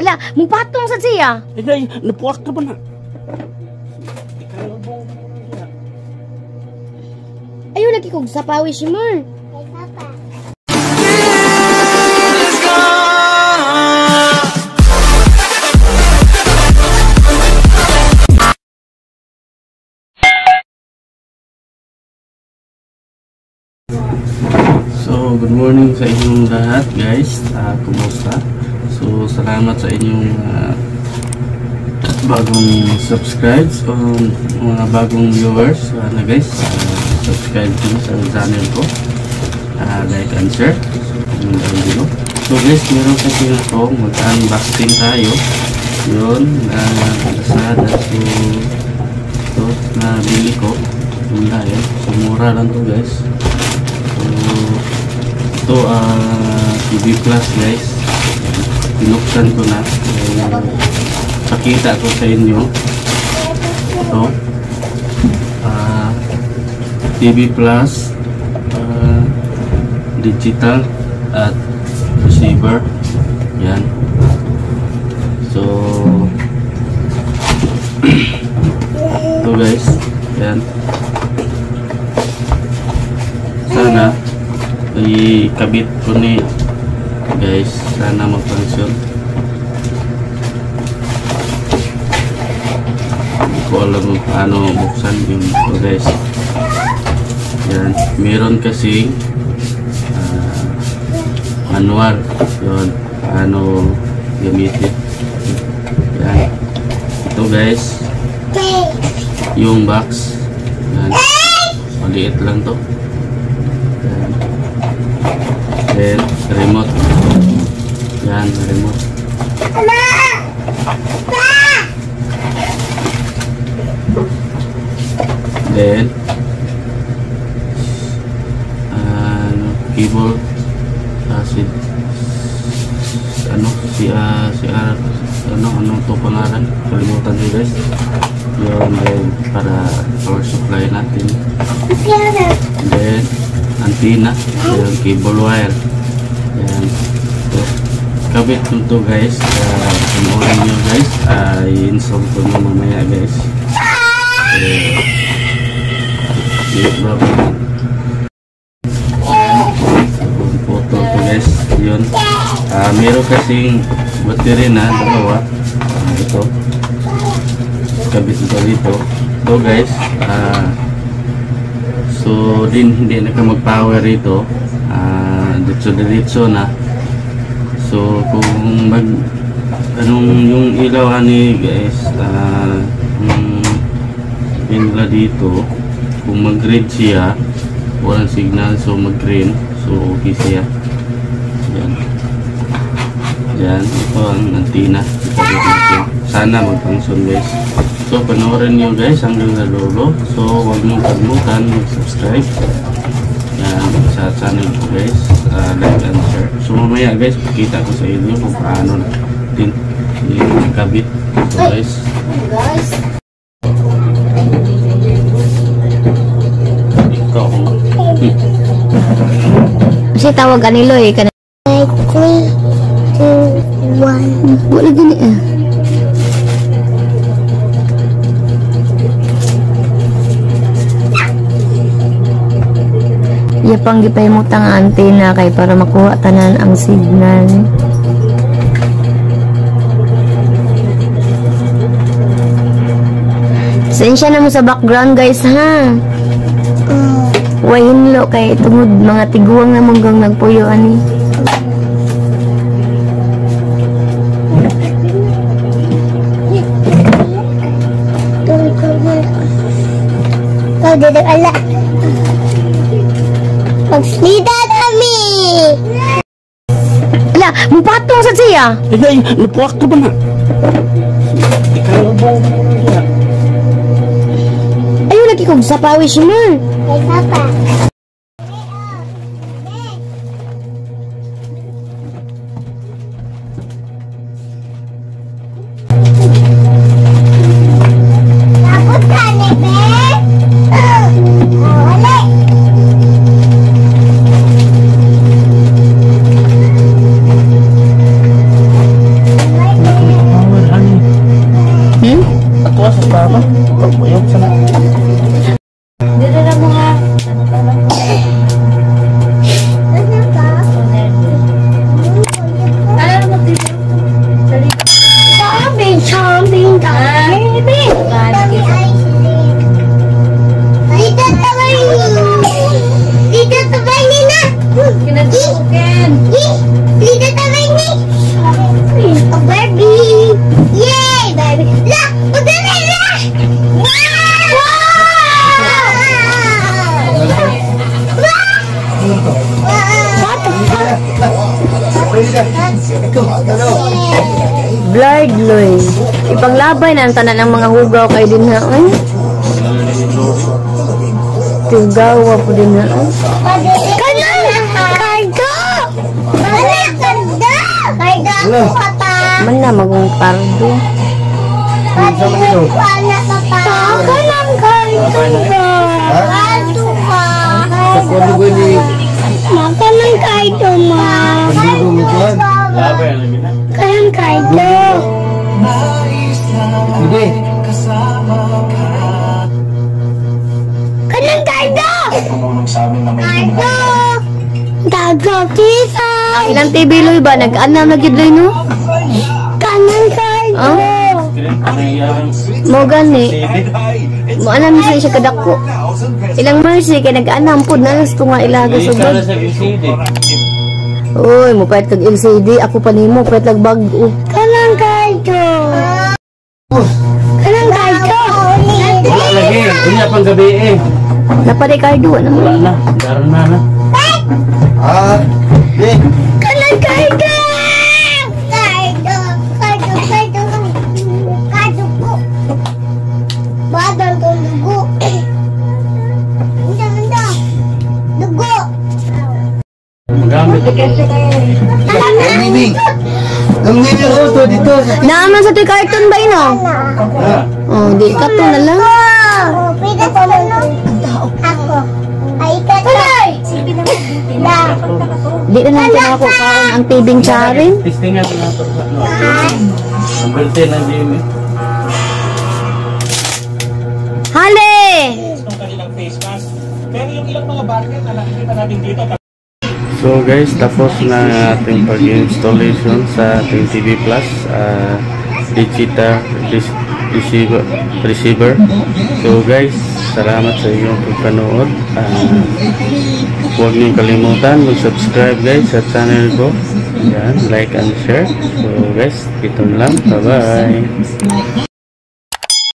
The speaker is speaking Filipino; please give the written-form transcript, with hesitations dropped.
Ala, mupatong sa siya. Ay, napuwak ka ba na? Ayaw lagi kong sapawi si Mer. So, good morning sa inyong lahat guys. Kumusta? So, salamat sa inyong bagong subscribes o mga bagong viewers na guys. Subscribe din sa channel ko. Like and share. So guys, meron kasi na ito. Mag-unboxing tayo. Yun, Lazada. So, ito na bili ko. Online. So, mura lang to guys. So, ito TV Plus guys. Pinuksan ko na. Pakita ko sa inyo. Ito TV Plus digital at receiver. Yan. So ito guys. Yan. Sana ikabit ko ni guys. Sana mag-function. Hindi ko alam kung paano buksan yung ito guys. Yan. Meron kasi manual. Yun. Paano gamitin. Yan. Ito guys. Yung box. Yan. Maliit lang to. Yan. Then, remote. Yan, remote. Then, keyboard. Ano to pangalan? Kalimutan nyo guys. Yun, then, para power supply natin. Then, antenna. Then, cable wire. Yan. So, kabit nito guys. Panoorin nyo guys. I-install ko na mamaya guys. Photo ko guys. Yun. Meron kasing battery na dalawa. Ito. Kabit ito dito. Ito guys. So hindi na ka mag-power rito. Diretso na. So kung yung ilaw ni guys, pinla dito, kung mag-red siya, walang signal, so mag-green, so okay siya. Yan. Yan, ito ang antenna. Sana mag-function guys. So panoorin nyo guys hanggang sa dulo. So huwag nyo kalimutan mag-subscribe yan sa channel ko guys. Like and share. So mamaya guys, pakita ko sa inyo kung paano din yung kabit. So guys, ikaw kasi tawag anilo eh. 3, 2, 1. Wala gini eh. Iya pang gipahimutang antena kay para makuha tanan ang signal. Sensya na mo sa background guys ha. Way hinlo kay tungod mga tiguang na monggang nagpuyo ani. Dede ala. Magslida kami. Ala, mupatong sa siya. ay, napuwak ka ba na? Ayaw lagi kong sapawi si Mer. Kay papa. Takot ka, Nebe? Wala. Blurred loy. Ipanglabay na ang tanan ng mga hugaw kay din ha. Ay. Tigawa po din ha. Kanan! Kardo! Kanan! Kardo! Kardo ako papa! Man na magong kardo. Kardo ko anak papa! Kanan kardo ka! Kardo ka! Kanan kardo ma! Kanan kardo! Kanan kardo! Kardo! Dago tisa! Ang ilang TV loy ba? Nag-anam na gid loy no? Kanan kardo! Mo gani. Mo anam siya kadako. Ilang mercy kay nag-anam pud na gusto nga ilaga sa bag. Uy, mo pait kag LCD, ako pa nimo pait lag bag-o. Kanan kardo! Kanan kardo! Wala lagi. Kunya pang gabi eh. Napari kardo na mo. Wala na. Daron na na. Kanan kardo! Kardo! Kardo! Kardo! Kardo ko! Badang tong dugo! Anda! Dugo! Magamit. Naaman sa toy carton ba ino? Oh, di ka to na lang. Pwede ko na ako. Ay, ka to. Di na natin ako kaon ang tibing charing. Testingan na ito. Number 10 ang Jimmy. Hale! Nung kanilang face mask. Pero yung ilang mga bagay na nakikita natin dito, So guys, tapos na ang ating pag-installation sa ating TV Plus digital receiver. So guys, salamat sa iyong pagpanood. Huwag niyong kalimutan mag-subscribe guys sa channel ko. Yan, like and share. So guys, ito na lang. Bye-bye.